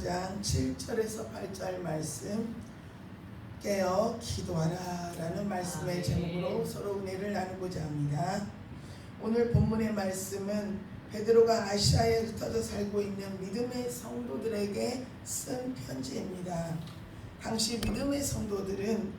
4장 7절에서 8절 말씀 깨어 기도하라 라는 말씀의 제목으로 서로 은혜를 나누고자 합니다. 오늘 본문의 말씀은 베드로가 아시아에 흩어져 살고 있는 믿음의 성도들에게 쓴 편지입니다. 당시 믿음의 성도들은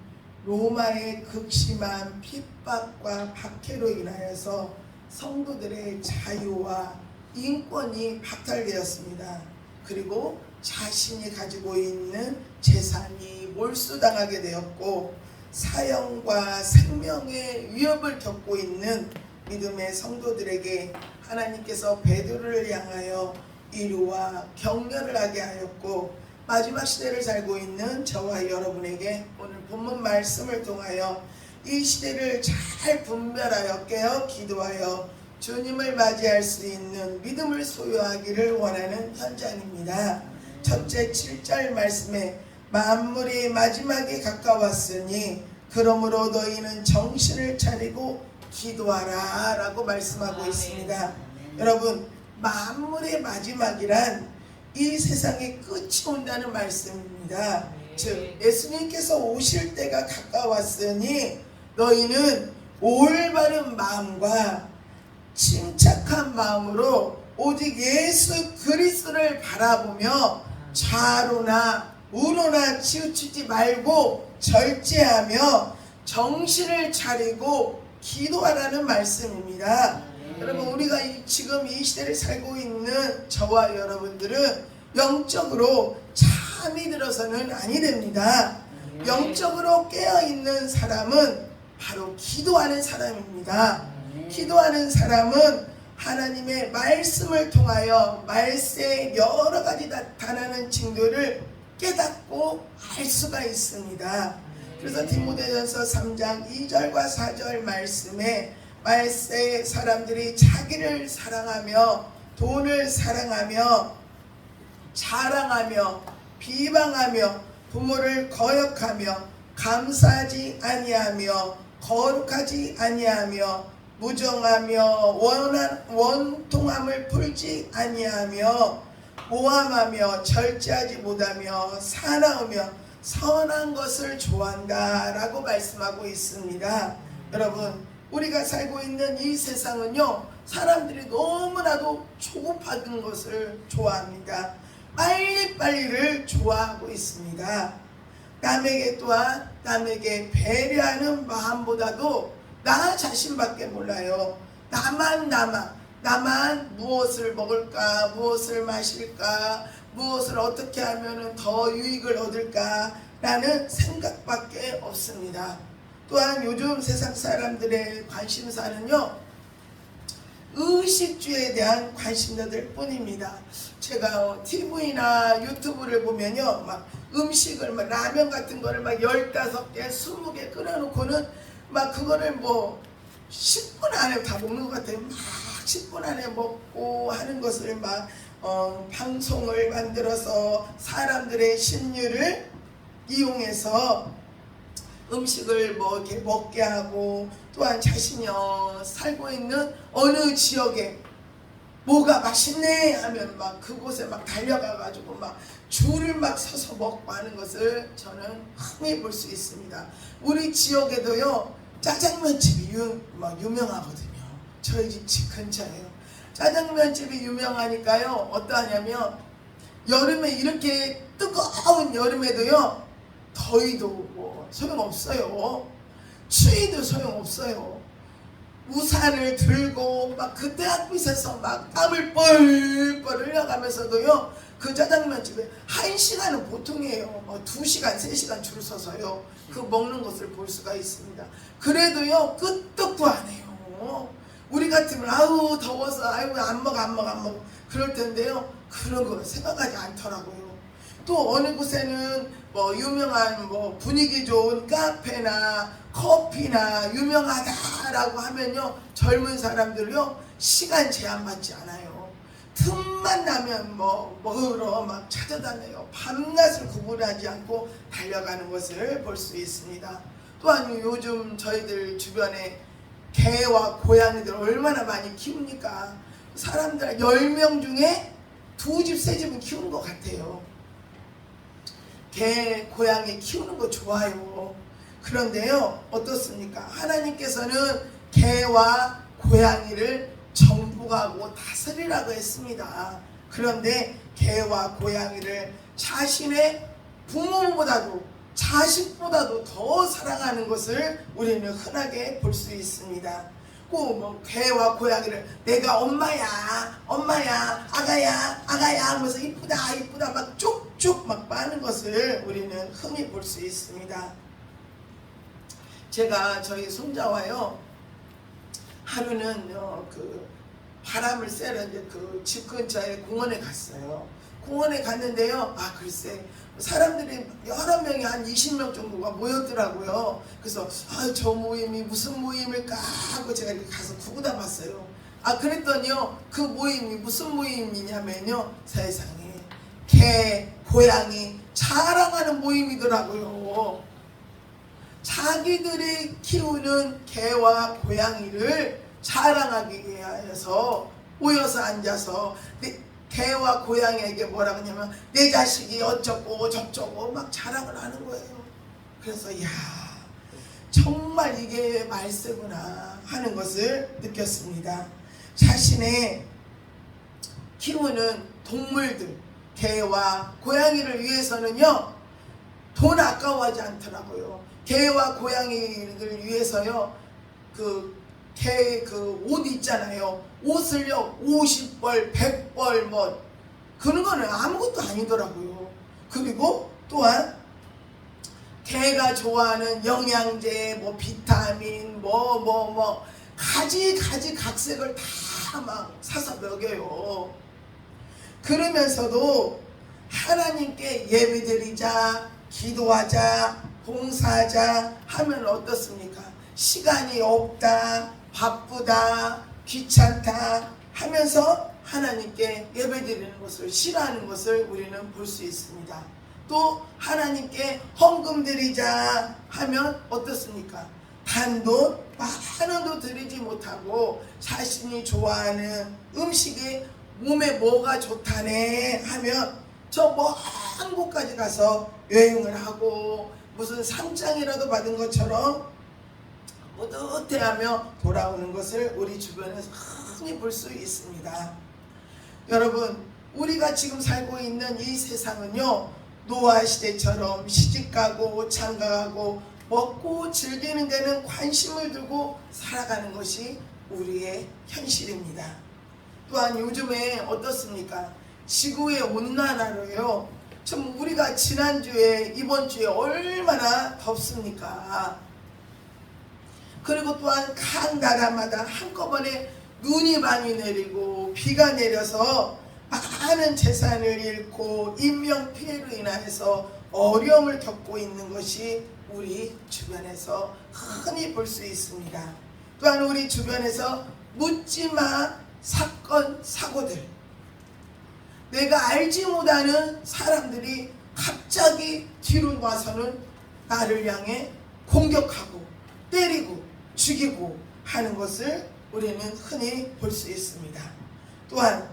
로마의 극심한 핍박과 박해로 인하여서 성도들의 자유와 인권이 박탈되었습니다. 그리고 자신이 가지고 있는 재산이 몰수당하게 되었고 사형과 생명의 위협을 겪고 있는 믿음의 성도들에게 하나님께서 베드로를 향하여 위로와 격려를 하게 하였고 마지막 시대를 살고 있는 저와 여러분에게 오늘 본문 말씀을 통하여 이 시대를 잘 분별하여 깨어 기도하여 주님을 맞이할 수 있는 믿음을 소유하기를 원하는 현장입니다. 첫째 7절 말씀에 만물이 마지막에 가까웠으니 그러므로 너희는 정신을 차리고 기도하라 라고 말씀하고 있습니다. 여러분, 만물의 마지막이란 이 세상의 끝이 온다는 말씀입니다. 즉 예수님께서 오실 때가 가까웠으니 너희는 올바른 마음과 침착한 마음으로 오직 예수 그리스도를 바라보며 좌로나 우로나 치우치지 말고 절제하며 정신을 차리고 기도하라는 말씀입니다. 여러분, 우리가 지금 이 시대를 살고 있는 저와 여러분들은 영적으로 잠이 들어서는 아니 됩니다. 영적으로 깨어있는 사람은 바로 기도하는 사람입니다. 기도하는 사람은 하나님의 말씀을 통하여 말세에 여러 가지 나타나는 징조를 깨닫고 알 수가 있습니다. 그래서 디모데전서 3장 2절과 4절 말씀에 말세에 사람들이 자기를 사랑하며 돈을 사랑하며 자랑하며 비방하며 부모를 거역하며 감사하지 아니하며 거룩하지 아니하며 무정하며 원통함을 풀지 아니하며 모함하며 절제하지 못하며 사나우며 선한 것을 좋아한다 라고 말씀하고 있습니다. 여러분, 우리가 살고 있는 이 세상은요, 사람들이 너무나도 조급하던 것을 좋아합니다. 빨리빨리를 좋아하고 있습니다. 남에게 또한 남에게 배려하는 마음보다도 나 자신밖에 몰라요. 나만 무엇을 먹을까, 무엇을 마실까, 무엇을 어떻게 하면 더 유익을 얻을까 라는 생각밖에 없습니다. 또한 요즘 세상 사람들의 관심사는요, 의식주에 대한 관심사들 뿐입니다. 제가 TV나 유튜브를 보면요, 막 음식을 막 라면 같은 거를 막 15개, 20개 끓여놓고는 막 그거를 뭐 10분 안에 다 먹는 것 같아요. 막 10분 안에 먹고 하는 것을 막 방송을 만들어서 사람들의 심리를 이용해서 음식을 뭐 이렇게 먹게 하고, 또한 자신이 살고 있는 어느 지역에 뭐가 맛있네 하면 막 그곳에 막 달려가 가지고 막 줄을 막 서서 먹고 하는 것을 저는 흔히 볼 수 있습니다. 우리 지역에도요, 짜장면집이 유명하거든요. 저희 집 근처에요. 짜장면집이 유명하니까요, 어떠하냐면 여름에 이렇게 뜨거운 여름에도요, 더위도 뭐 소용없어요. 추위도 소용없어요. 우산을 들고 막 그때 햇빛에서 막 땀을 뻘뻘 흘려가면서도요, 그 짜장면집에 1시간은 보통이에요. 뭐 2시간, 3시간 줄 서서요, 그 먹는 것을 볼 수가 있습니다. 그래도요, 끄떡도 안 해요. 우리 같으면 아우 더워서 아이고 안 먹어 그럴 텐데요, 그런 거 생각하지 않더라고요. 또 어느 곳에는 뭐 유명한 뭐 분위기 좋은 카페나 커피나 유명하다라고 하면요, 젊은 사람들요 시간 제한 받지 않아요. 틈만 나면 뭐 먹으러 막 찾아다녀요. 밤낮을 구분하지 않고 달려가는 것을 볼 수 있습니다. 또한 요즘 저희들 주변에 개와 고양이들 얼마나 많이 키웁니까? 사람들 10명 중에 2집, 3집은 키우는 것 같아요. 개, 고양이 키우는 거 좋아요. 그런데요, 어떻습니까? 하나님께서는 개와 고양이를 정복하고 다스리라고 했습니다. 그런데 개와 고양이를 자신의 부모보다도 자식보다도 더 사랑하는 것을 우리는 흔하게 볼 수 있습니다. 꼭 뭐 개와 고양이를 내가 엄마야 엄마야 아가야 아가야 하면서 이쁘다 이쁘다 막 쪽쪽 막 빠는 것을 우리는 흔히 볼 수 있습니다. 제가 저희 손자와요 하루는 그 바람을 쐬러 이제 그 집 근처에 공원에 갔어요. 공원에 갔는데요. 아 글쎄 사람들이 여러 명이 한 20명 정도가 모였더라고요. 그래서 아, 저 모임이 무슨 모임일까 하고 제가 이렇게 가서 구구다 봤어요. 아 그랬더니요 그 모임이 무슨 모임이냐면요 세상에 개, 고양이 자랑하는 모임이더라고요. 자기들이 키우는 개와 고양이를 자랑하기 위해서 모여서 앉아서 개와 고양이에게 뭐라 그러냐면 내 자식이 어쩌고 저쩌고 막 자랑을 하는 거예요. 그래서 야 정말 이게 말세구나 하는 것을 느꼈습니다. 자신의 키우는 동물들 개와 고양이를 위해서는요 돈 아까워하지 않더라고요. 개와 고양이를 위해서요 개 옷 있잖아요. 옷을요 50벌 100벌 뭐 그런 거는 아무것도 아니더라고요. 그리고 또한 개가 좋아하는 영양제 뭐 비타민 뭐 가지 각색을 다 막 사서 먹여요. 그러면서도 하나님께 예배드리자 기도하자 봉사하자 하면 어떻습니까? 시간이 없다 바쁘다 귀찮다 하면서 하나님께 예배드리는 것을 싫어하는 것을 우리는 볼 수 있습니다. 또 하나님께 헌금 드리자 하면 어떻습니까? 단돈 만 원도 드리지 못하고 자신이 좋아하는 음식이 몸에 뭐가 좋다네 하면 저 먼 곳까지 가서 여행을 하고 무슨 상장이라도 받은 것처럼 뿌듯해하며 돌아오는 것을 우리 주변에서 흔히 볼 수 있습니다. 여러분 우리가 지금 살고 있는 이 세상은요 노아 시대처럼 시집가고 장가가고 먹고 즐기는 데는 관심을 두고 살아가는 것이 우리의 현실입니다. 또한 요즘에 어떻습니까? 지구의 온난화로요 참 우리가 지난주에 이번주에 얼마나 덥습니까? 그리고 또한 각 나라마다 한꺼번에 눈이 많이 내리고 비가 내려서 많은 재산을 잃고 인명피해로 인하여서 어려움을 겪고 있는 것이 우리 주변에서 흔히 볼 수 있습니다. 또한 우리 주변에서 묻지마 사건 사고들 내가 알지 못하는 사람들이 갑자기 뒤로 와서는 나를 향해 공격하고 때리고 죽이고 하는 것을 우리는 흔히 볼 수 있습니다. 또한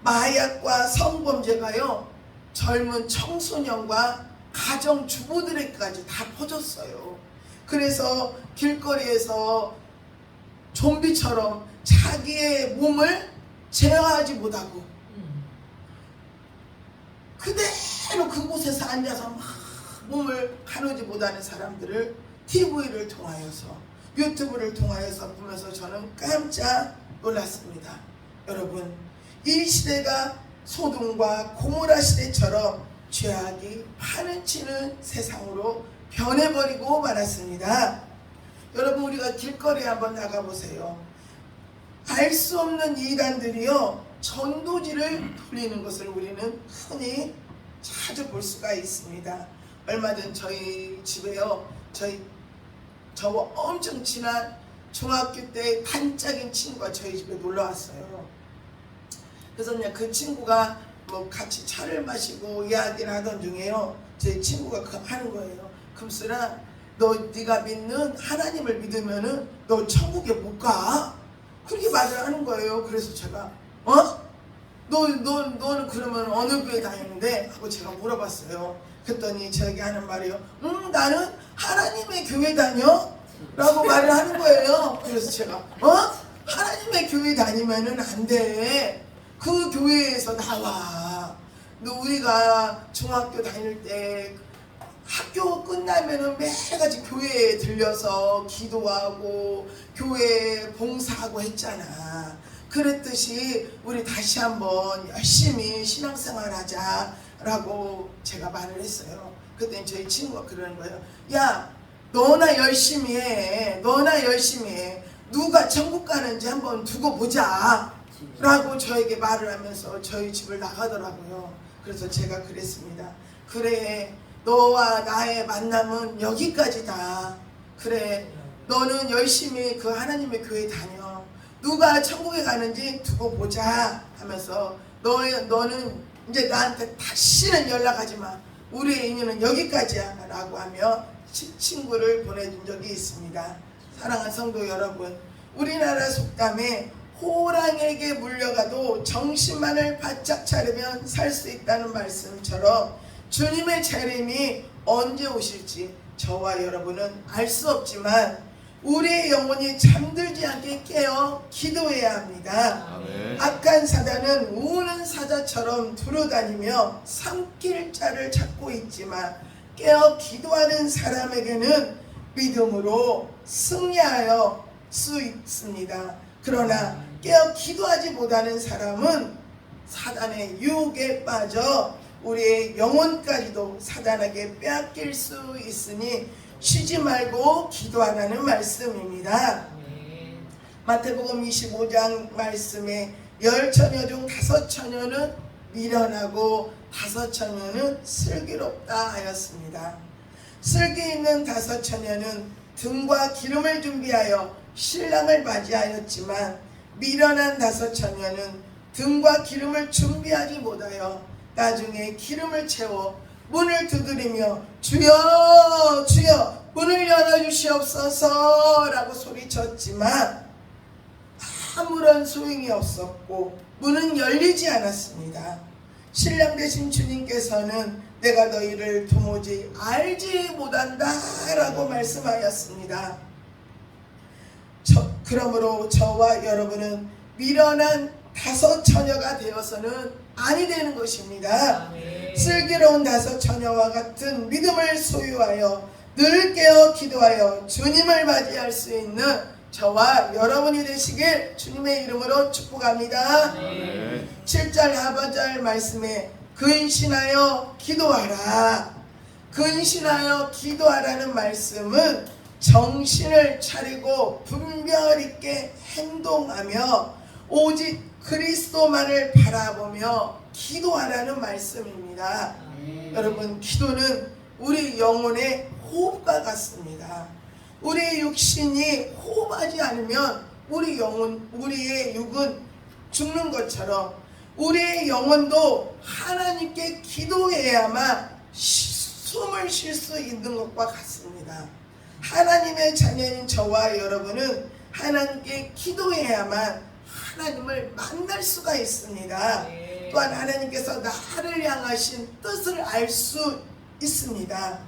마약과 성범죄가요 젊은 청소년과 가정주부들에게까지 다 퍼졌어요. 그래서 길거리에서 좀비처럼 자기의 몸을 제어하지 못하고 그대로 그곳에서 앉아서 막 몸을 가누지 못하는 사람들을 TV를 통하여서 유튜브를 통하여서 보면서 저는 깜짝 놀랐습니다. 여러분 이 시대가 소돔과 고모라 시대처럼 죄악이 파는치는 세상으로 변해버리고 말았습니다. 여러분 우리가 길거리에 한번 나가보세요. 알 수 없는 이단들이요 전도지를 돌리는 것을 우리는 흔히 자주 볼 수가 있습니다. 얼마 전 저희 집에요 저와 엄청 친한 중학교 때 반짝인 친구가 저희 집에 놀러 왔어요. 그래서 그냥 그 친구가 뭐 같이 차를 마시고 이야기를 하던 중에요 제 친구가 하는 거예요. 금슬아 네가 믿는 하나님을 믿으면은 너 천국에 못 가? 그렇게 말을 하는 거예요. 그래서 제가 너는 그러면 어느 교회 다니는데? 하고 제가 물어봤어요. 그랬더니 저에게 하는 말이요. 나는 하나님의 교회 다녀? 라고 말을 하는 거예요. 그래서 제가 하나님의 교회 다니면은 안 돼. 그 교회에서 나와. 너 우리가 중학교 다닐 때 학교 끝나면은 매일같이 교회에 들려서 기도하고 교회 봉사하고 했잖아. 그랬듯이 우리 다시 한번 열심히 신앙생활 하자 라고 제가 말을 했어요. 그때 저희 친구가 그러는 거예요. 야, 너나 열심히 해. 너나 열심히 해. 누가 천국 가는지 한번 두고 보자 라고 저에게 말을 하면서 저희 집을 나가더라고요. 그래서 제가 그랬습니다. 그래, 너와 나의 만남은 여기까지다. 그래, 너는 열심히 그 하나님의 교회 다녀. 누가 천국에 가는지 두고 보자 하면서 너는 이제 나한테 다시는 연락하지 마. 우리의 인연은 여기까지야 라고 하며 친구를 보내준 적이 있습니다. 사랑하는 성도 여러분, 우리나라 속담에 호랑에게 물려가도 정신만을 바짝 차리면 살 수 있다는 말씀처럼 주님의 재림이 언제 오실지 저와 여러분은 알 수 없지만 우리의 영혼이 잠들지 않게 깨어 기도해야 합니다. 아멘. 악한 사단은 우는 사자처럼 두루다니며 삼킬 자를 찾고 있지만 깨어 기도하는 사람에게는 믿음으로 승리하여 수 있습니다. 그러나 깨어 기도하지 못하는 사람은 사단의 유혹에 빠져 우리의 영혼까지도 사단에게 빼앗길 수 있으니 쉬지 말고 기도하라는 말씀입니다. 마태복음 25장 말씀에 10처녀 중 5처녀는 미련하고 5처녀는 슬기롭다 하였습니다. 슬기 있는 5처녀는 등과 기름을 준비하여 신랑을 맞이하였지만 미련한 5처녀는 등과 기름을 준비하지 못하여 나중에 기름을 채워 문을 두드리며 주여 주여 문을 열어주시옵소서 라고 소리쳤지만 아무런 소용이 없었고 문은 열리지 않았습니다. 신랑 되신 주님께서는 내가 너희를 도무지 알지 못한다 라고 말씀하였습니다. 그러므로 저와 여러분은 미련한 5처녀가 되어서는 아니 되는 것입니다. 슬기로운 5처녀와 같은 믿음을 소유하여 늘 깨어 기도하여 주님을 맞이할 수 있는 저와 여러분이 되시길 주님의 이름으로 축복합니다. 7절 하반절 말씀에 근신하여 기도하라. 근신하여 기도하라는 말씀은 정신을 차리고 분별 있게 행동하며 오직 그리스도만을 바라보며 기도하라는 말씀입니다. 여러분, 기도는 우리 영혼의 호흡과 같습니다. 우리의 육신이 호흡하지 않으면 우리의 육은 죽는 것처럼 우리의 영혼도 하나님께 기도해야만 숨을 쉴 수 있는 것과 같습니다. 하나님의 자녀인 저와 여러분은 하나님께 기도해야만 하나님을 만날 수가 있습니다. 또한 하나님께서 나를 향하신 뜻을 알 수 있습니다.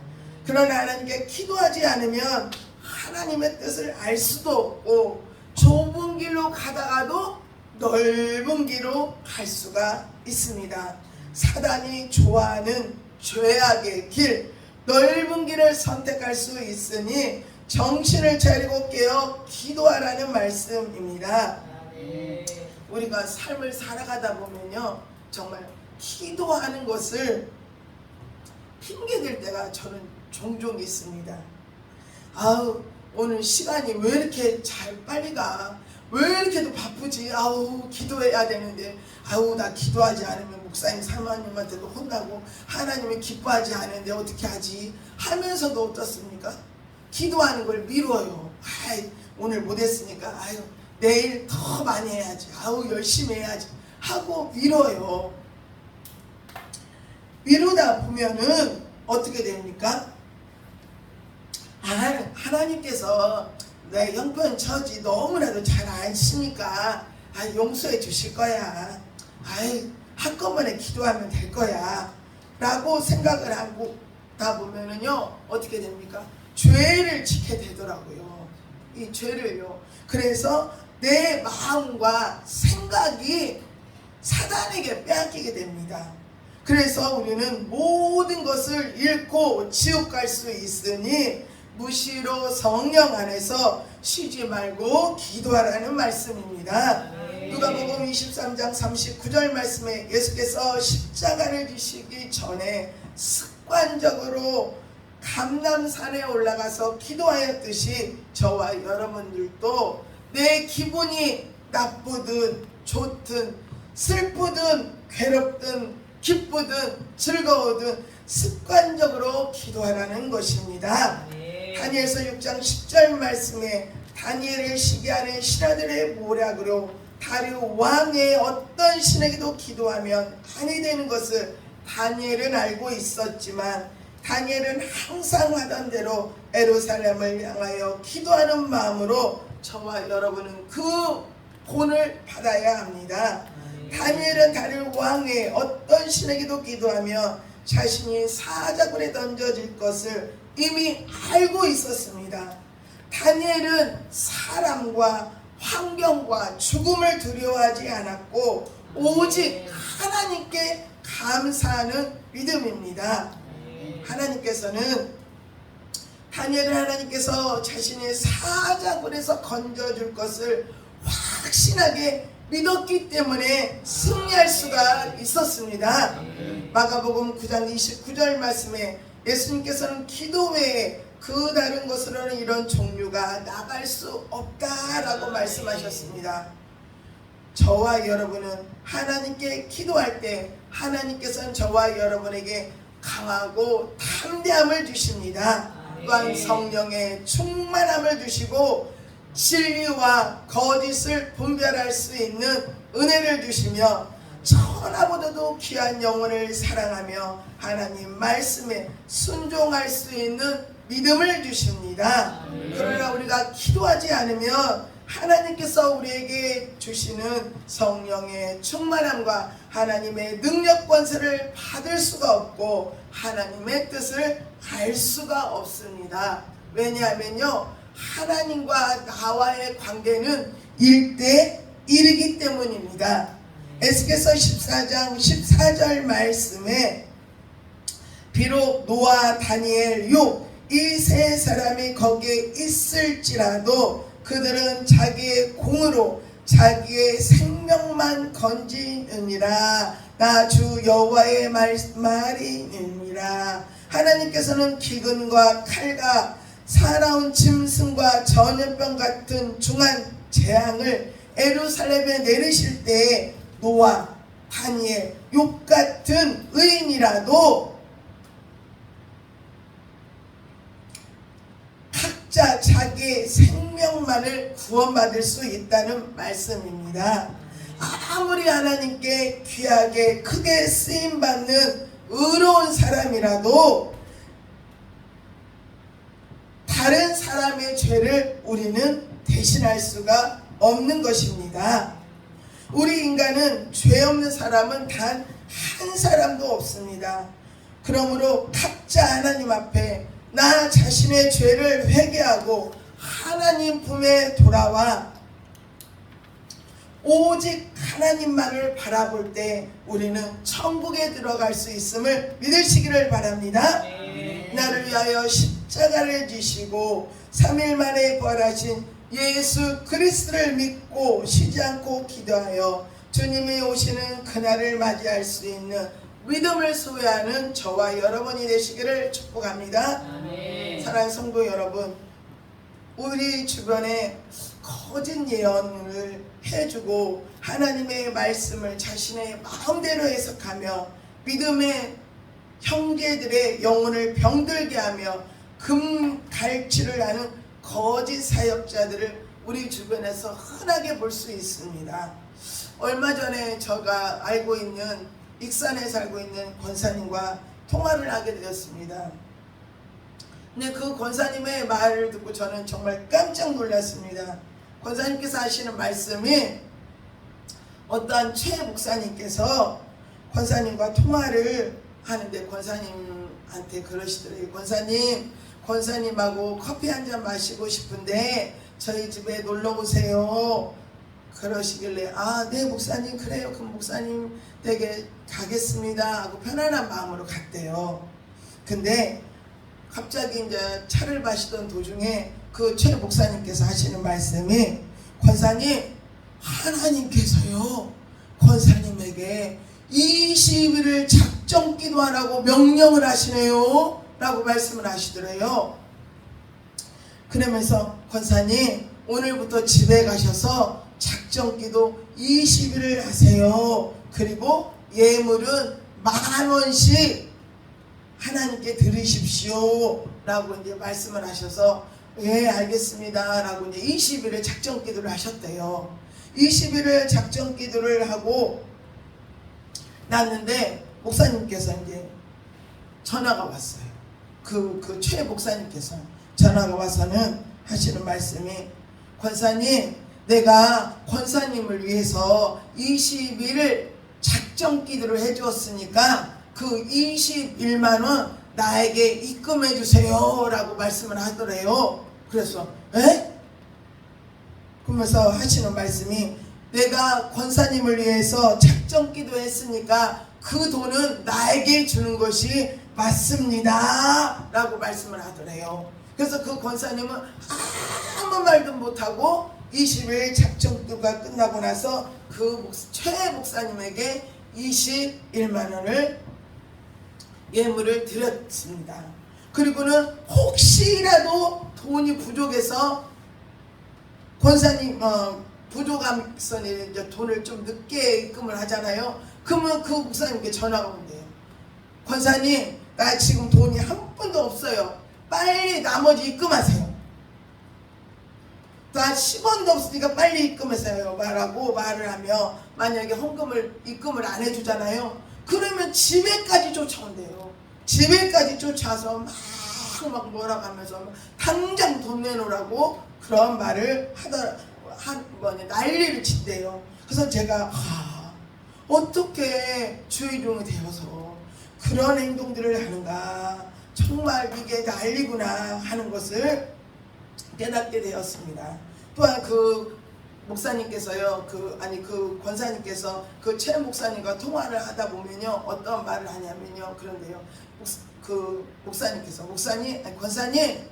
그러나 하나님께 기도하지 않으면 하나님의 뜻을 알 수도 없고 좁은 길로 가다가도 넓은 길로 갈 수가 있습니다. 사단이 좋아하는 죄악의 길, 넓은 길을 선택할 수 있으니 정신을 차리고 깨어 기도하라는 말씀입니다. 우리가 삶을 살아가다 보면요, 정말 기도하는 것을 핑계댈 때가 저는 종종 있습니다. 아우, 오늘 시간이 왜 이렇게 잘 빨리 가? 왜 이렇게도 바쁘지? 아우, 기도해야 되는데, 아우, 나 기도하지 않으면 목사님 사모님한테도 혼나고 하나님이 기뻐하지 않는데 어떻게 하지? 하면서도 어떻습니까? 기도하는 걸 미뤄요. 아이, 오늘 못했으니까 아유, 내일 더 많이 해야지. 아우, 열심히 해야지 하고 미뤄요. 미루다 보면은 어떻게 됩니까? 하나님께서 내 형편 처지 너무나도 잘 아시니까 용서해 주실 거야. 아이 한꺼번에 기도하면 될 거야 라고 생각을 하다 보면은요 어떻게 됩니까? 죄를 짓게 되더라고요. 이 죄를요. 그래서 내 마음과 생각이 사단에게 빼앗기게 됩니다. 그래서 우리는 모든 것을 잃고 지옥 갈 수 있으니 무시로 성령 안에서 쉬지 말고 기도하라는 말씀입니다. 누가복음 23장 39절 말씀에 예수께서 십자가를 지시기 전에 습관적으로 감람산에 올라가서 기도하였듯이 저와 여러분들도 내 기분이 나쁘든 좋든 슬프든 괴롭든 기쁘든 즐거우든 습관적으로 기도하라는 것입니다. 다니엘서 6장 10절 말씀에 다니엘을 시기하는 신하들의 모략으로 다리오 왕의 어떤 신에게도 기도하면 아니 되는 것을 다니엘은 알고 있었지만 다니엘은 항상 하던 대로 예루살렘을 향하여 기도하는 마음으로 저와 여러분은 그 본을 받아야 합니다. 다니엘은 다리오 왕의 어떤 신에게도 기도하며 자신이 사자굴에 던져질 것을 이미 알고 있었습니다. 다니엘은 사람과 환경과 죽음을 두려워하지 않았고 오직 하나님께 감사하는 믿음입니다. 하나님께서는 다니엘을 하나님께서 자신의 사자굴에서 건져줄 것을 확신하게 믿었기 때문에 승리할 수가 있었습니다. 마가복음 9장 29절 말씀에 예수님께서는 기도 외에 그 다른 것으로는 이런 종류가 나갈 수 없다라고 말씀하셨습니다. 저와 여러분은 하나님께 기도할 때 하나님께서는 저와 여러분에게 강하고 담대함을 주십니다. 또한 성령의 충만함을 주시고 진리와 거짓을 분별할 수 있는 은혜를 주시며 천하보다도 귀한 영혼을 사랑하며 하나님 말씀에 순종할 수 있는 믿음을 주십니다. 그러나 우리가 기도하지 않으면 하나님께서 우리에게 주시는 성령의 충만함과 하나님의 능력 권세를 받을 수가 없고 하나님의 뜻을 알 수가 없습니다. 왜냐하면요 하나님과 나와의 관계는 1대1이기 때문입니다. 에스겔서 14장 14절 말씀에 비록 노아, 다니엘, 욥 이 세 사람이 거기에 있을지라도 그들은 자기의 공으로 자기의 생명만 건지느니라. 나 주 여호와의 말이니라. 하나님께서는 기근과 칼과 사나운 짐승과 전염병 같은 중한 재앙을 예루살렘에 내리실 때에 노아, 다니엘, 욥 같은 의인이라도 각자 자기의 생명만을 구원받을 수 있다는 말씀입니다. 아무리 하나님께 귀하게 크게 쓰임받는 의로운 사람이라도 다른 사람의 죄를 우리는 대신할 수가 없는 것입니다. 우리 인간은 죄 없는 사람은 단 한 사람도 없습니다. 그러므로 각자 하나님 앞에 나 자신의 죄를 회개하고 하나님 품에 돌아와 오직 하나님만을 바라볼 때 우리는 천국에 들어갈 수 있음을 믿으시기를 바랍니다. 나를 위하여 십자가를 지시고 3일 만에 부활하신 예수 그리스도를 믿고 쉬지 않고 기도하여 주님이 오시는 그날을 맞이할 수 있는 믿음을 소유하는 저와 여러분이 되시기를 축복합니다. 사랑하는 성도 여러분, 우리 주변에 거짓 예언을 해주고 하나님의 말씀을 자신의 마음대로 해석하며 믿음의 형제들의 영혼을 병들게 하며 금갈취를 하는 거짓 사역자들을 우리 주변에서 흔하게 볼 수 있습니다. 얼마 전에 제가 알고 있는 익산에 살고 있는 권사님과 통화를 하게 되었습니다. 근데 그 권사님의 말을 듣고 저는 정말 깜짝 놀랐습니다. 권사님께서 하시는 말씀이 어떠한 최 목사님께서 권사님과 통화를 하는데 권사님한테 그러시더래요. 권사님하고 커피 한잔 마시고 싶은데 저희 집에 놀러 오세요. 그러시길래 네 목사님 그래요. 그럼 목사님 댁에 가겠습니다 하고 편안한 마음으로 갔대요. 근데 갑자기 이제 차를 마시던 도중에 그 최 목사님께서 하시는 말씀이 권사님, 하나님께서요 권사님에게 20일을 작정 기도하라고 명령을 하시네요 라고 말씀을 하시더래요. 그러면서 권사님 오늘부터 집에 가셔서 작정 기도 20일을 하세요. 그리고 예물은 10,000원씩 하나님께 드리십시오 라고 이제 말씀을 하셔서 예 알겠습니다 라고 이제 20일을 작정 기도를 하셨대요. 20일을 작정 기도를 하고 났는데 목사님께서 이제 전화가 왔어요. 그 최 목사님께서 전화가 와서는 하시는 말씀이 권사님 내가 권사님을 위해서 20일을 작정 기도를 해주었으니까 그 21만 원 나에게 입금해 주세요 라고 말씀을 하더래요. 그래서 에? 그러면서 하시는 말씀이 내가 권사님을 위해서 작정 기도했으니까 그 돈은 나에게 주는 것이 맞습니다 라고 말씀을 하더래요. 그래서 그 권사님은 아무 말도 못하고 20일 작정 기도가 끝나고 나서 그 최 목사님에게 21만 원을 예물을 드렸습니다. 그리고는 혹시라도 돈이 부족해서 권사님 부족함선에 이제 돈을 좀 늦게 입금을 하잖아요. 그러면 그 목사님께 전화가 온대요. 권사님 나 지금 돈이 한 푼도 없어요. 빨리 나머지 입금하세요. 나 10원도 없으니까 빨리 입금하세요 라고 말을 하며 만약에 헌금을 입금을 안 해주잖아요. 그러면 집에까지 쫓아온대요. 집에까지 쫓아서 막 뭐라고 하면서 당장 돈 내놓으라고 그런 말을 난리를 친대요. 그래서 제가 어떻게 주의종이 되어서 그런 행동들을 하는가, 정말 이게 난리구나 하는 것을 깨닫게 되었습니다. 또한 그 목사님께서요, 그 권사님께서 그 최 목사님과 통화를 하다 보면요, 어떤 말을 하냐면요, 그런데요, 그 목사님께서 권사님,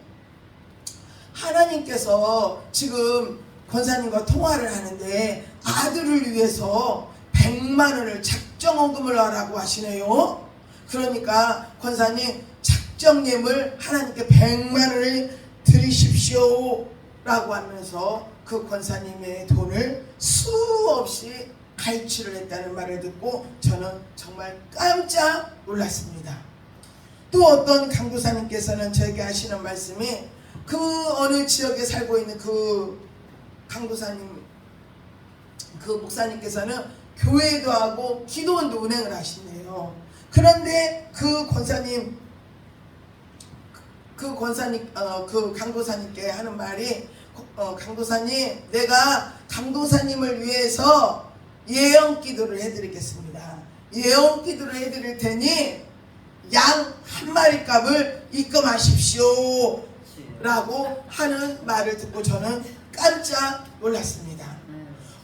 하나님께서 지금 권사님과 통화를 하는데 아들을 위해서 100만 원을 작정헌금을 하라고 하시네요. 그러니까 권사님 작정예물 하나님께 100만 원을 드리십시오 라고 하면서 그 권사님의 돈을 수없이 갈취를 했다는 말을 듣고 저는 정말 깜짝 놀랐습니다. 또 어떤 강도사님께서는 저에게 하시는 말씀이 그 어느 지역에 살고 있는 그 강도사님, 그 목사님께서는 교회도 하고 기도원도 운행을 하신대요. 그런데 그 권사님, 그 강도사님께 하는 말이 강도사님, 내가 강도사님을 위해서 예언 기도를 해드리겠습니다. 예언 기도를 해드릴 테니 양 한 마리 값을 입금하십시오 라고 하는 말을 듣고 저는 깜짝 놀랐습니다.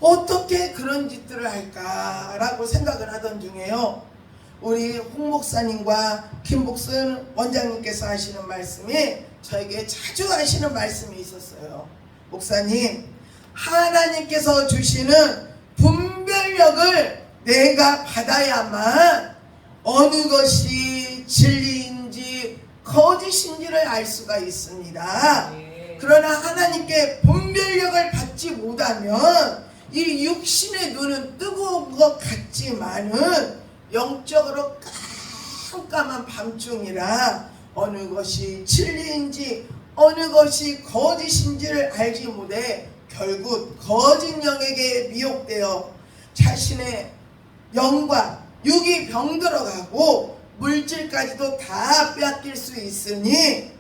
어떻게 그런 짓들을 할까라고 생각을 하던 중에요, 우리 홍 목사님과 김복순 원장님께서 하시는 말씀이 저에게 자주 하시는 말씀이 있었어요. 목사님, 하나님께서 주시는 분별력을 내가 받아야만 어느 것이 진리인지 거짓인지를 알 수가 있습니다. 그러나 하나님께 분별력을 받지 못하면 이 육신의 눈은 뜨거운 것 같지만은 영적으로 깜깜한 밤중이라 어느 것이 진리인지 어느 것이 거짓인지를 알지 못해 결국 거짓 영에게 미혹되어 자신의 영과 육이 병들어가고 물질까지도 다 빼앗길 수 있으니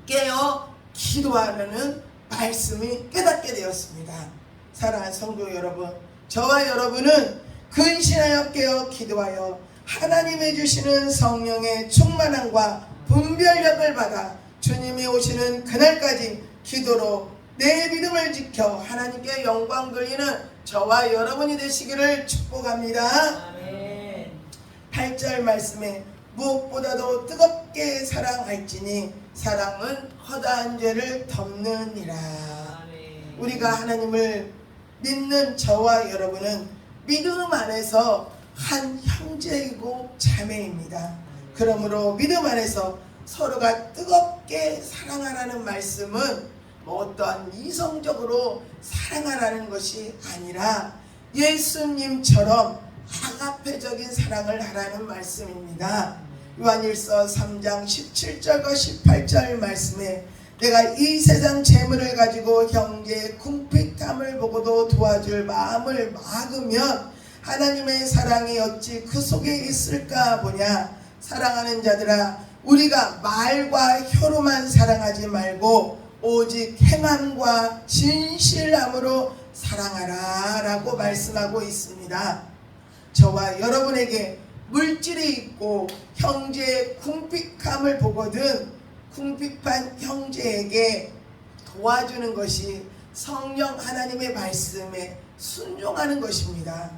깨어 기도하려는 말씀이 깨닫게 되었습니다. 사랑하는 성도 여러분, 저와 여러분은 근신하여 깨어 기도하여 하나님이 주시는 성령의 충만함과 분별력을 받아 주님이 오시는 그날까지 기도로 내 믿음을 지켜 하나님께 영광 돌리는 저와 여러분이 되시기를 축복합니다. 아멘. 8절 말씀에 무엇보다도 뜨겁게 사랑할지니 사랑은 허다한 죄를 덮느니라. 아멘. 우리가 하나님을 믿는 저와 여러분은 믿음 안에서 한 형제이고 자매입니다. 그러므로 믿음 안에서 서로가 뜨겁게 사랑하라는 말씀은 어떠한 이성적으로 사랑하라는 것이 아니라 예수님처럼 아가페적인 사랑을 하라는 말씀입니다. 요한일서 3장 17절과 18절 말씀에 내가 이 세상 재물을 가지고 형제의 궁핍함을 보고도 도와줄 마음을 막으면 하나님의 사랑이 어찌 그 속에 있을까 보냐. 사랑하는 자들아, 우리가 말과 혀로만 사랑하지 말고 오직 행함과 진실함으로 사랑하라 라고 말씀하고 있습니다. 저와 여러분에게 물질이 있고 형제의 궁핍함을 보거든 궁핍한 형제에게 도와주는 것이 성령 하나님의 말씀에 순종하는 것입니다.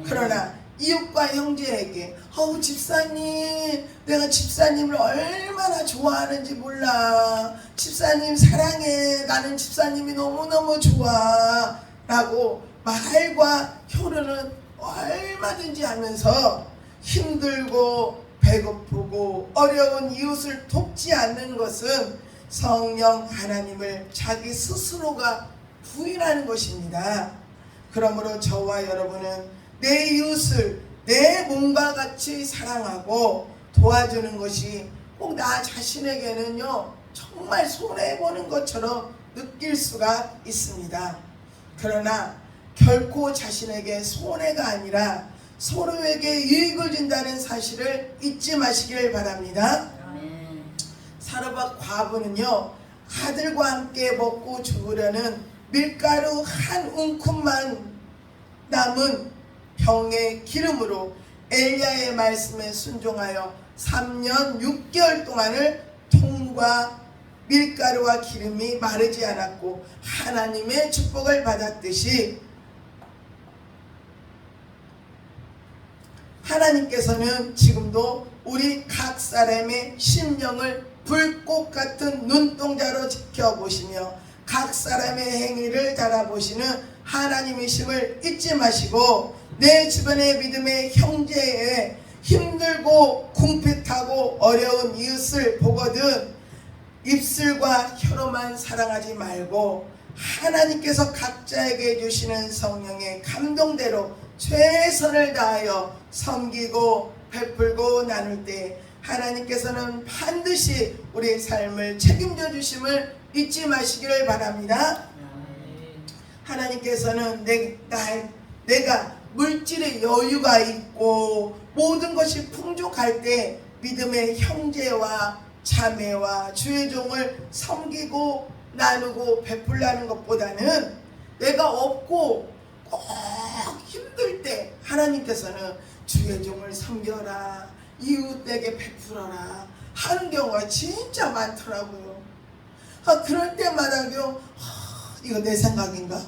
그러나 이웃과 형제에게 집사님, 내가 집사님을 얼마나 좋아하는지 몰라. 집사님 사랑해. 나는 집사님이 너무너무 좋아. 라고 말과 혀로는 얼마든지 하면서 힘들고 배고프고 어려운 이웃을 돕지 않는 것은 성령 하나님을 자기 스스로가 부인하는 것입니다. 그러므로 저와 여러분은 내 이웃을 내 몸과 같이 사랑하고 도와주는 것이 꼭 나 자신에게는요 정말 손해보는 것처럼 느낄 수가 있습니다. 그러나 결코 자신에게 손해가 아니라 서로에게 이익을 준다는 사실을 잊지 마시길 바랍니다. 사르밧 과부는요 아들과 함께 먹고 죽으려는 밀가루 한 움큼만 남은 병의 기름으로 엘리야의 말씀에 순종하여 3년 6개월 동안을 통과 밀가루와 기름이 마르지 않았고 하나님의 축복을 받았듯이 하나님께서는 지금도 우리 각 사람의 심령을 불꽃 같은 눈동자로 지켜보시며 각 사람의 행위를 달아보시는 하나님이심을 잊지 마시고 내 주변의 믿음의 형제의 힘들고 궁핍하고 어려운 이웃을 보거든 입술과 혀로만 사랑하지 말고 하나님께서 각자에게 주시는 성령의 감동대로 최선을 다하여 섬기고 베풀고 나눌 때 하나님께서는 반드시 우리의 삶을 책임져 주심을 잊지 마시기를 바랍니다. 하나님께서는 내가 물질의 여유가 있고 모든 것이 풍족할 때 믿음의 형제와 자매와 주의 종을 섬기고 나누고 베풀라는 것보다는 내가 없고 꼭 힘들 때 하나님께서는 주의 종을 섬겨라, 이웃에게 베풀어라 하는 경우가 진짜 많더라고요. 그럴 때마다요 이거 내 생각인가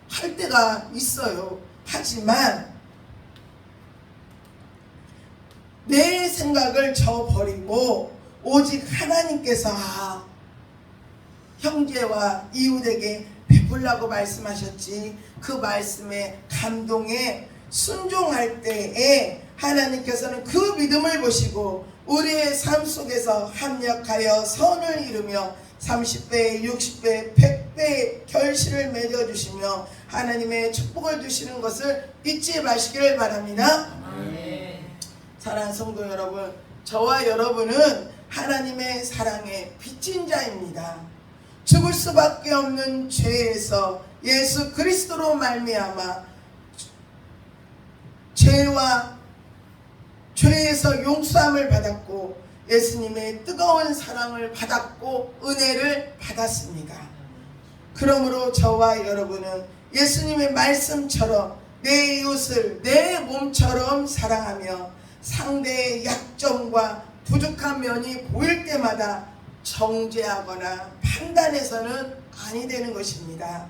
할 때가 있어요. 하지만 내 생각을 저버리고 오직 하나님께서 형제와 이웃에게 베풀라고 말씀하셨지 그 말씀에 감동에 순종할 때에 하나님께서는 그 믿음을 보시고 우리의 삶 속에서 합력하여 선을 이루며 30배, 60배, 100배의 결실을 맺어주시며 하나님의 축복을 주시는 것을 잊지 마시기를 바랍니다. 사랑하는 성도 여러분, 저와 여러분은 하나님의 사랑에 빚진 자입니다. 죽을 수밖에 없는 죄에서 예수 그리스도로 말미암아 죄에서 용서함을 받았고 예수님의 뜨거운 사랑을 받았고 은혜를 받았습니다. 그러므로 저와 여러분은 예수님의 말씀처럼 내 이웃을 내 몸처럼 사랑하며 상대의 약점과 부족한 면이 보일 때마다 정죄하거나 판단해서는 아니 되는 것입니다.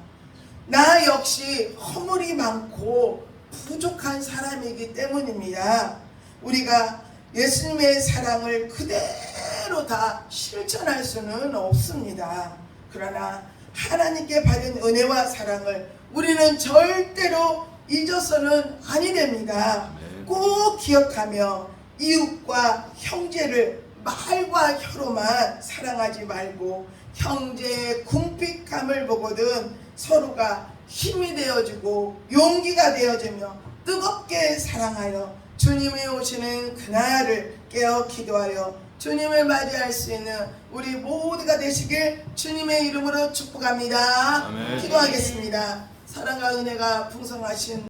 나 역시 허물이 많고 부족한 사람이기 때문입니다. 우리가 예수님의 사랑을 그대로 다 실천할 수는 없습니다. 그러나 하나님께 받은 은혜와 사랑을 우리는 절대로 잊어서는 아니 됩니다. 꼭 기억하며 이웃과 형제를 말과 혀로만 사랑하지 말고 형제의 궁핍함을 보거든 서로가 힘이 되어주고 용기가 되어주며 뜨겁게 사랑하여 주님이 오시는 그날을 깨어 기도하여 주님을 맞이할 수 있는 우리 모두가 되시길 주님의 이름으로 축복합니다. 아멘. 기도하겠습니다. 사랑과 은혜가 풍성하신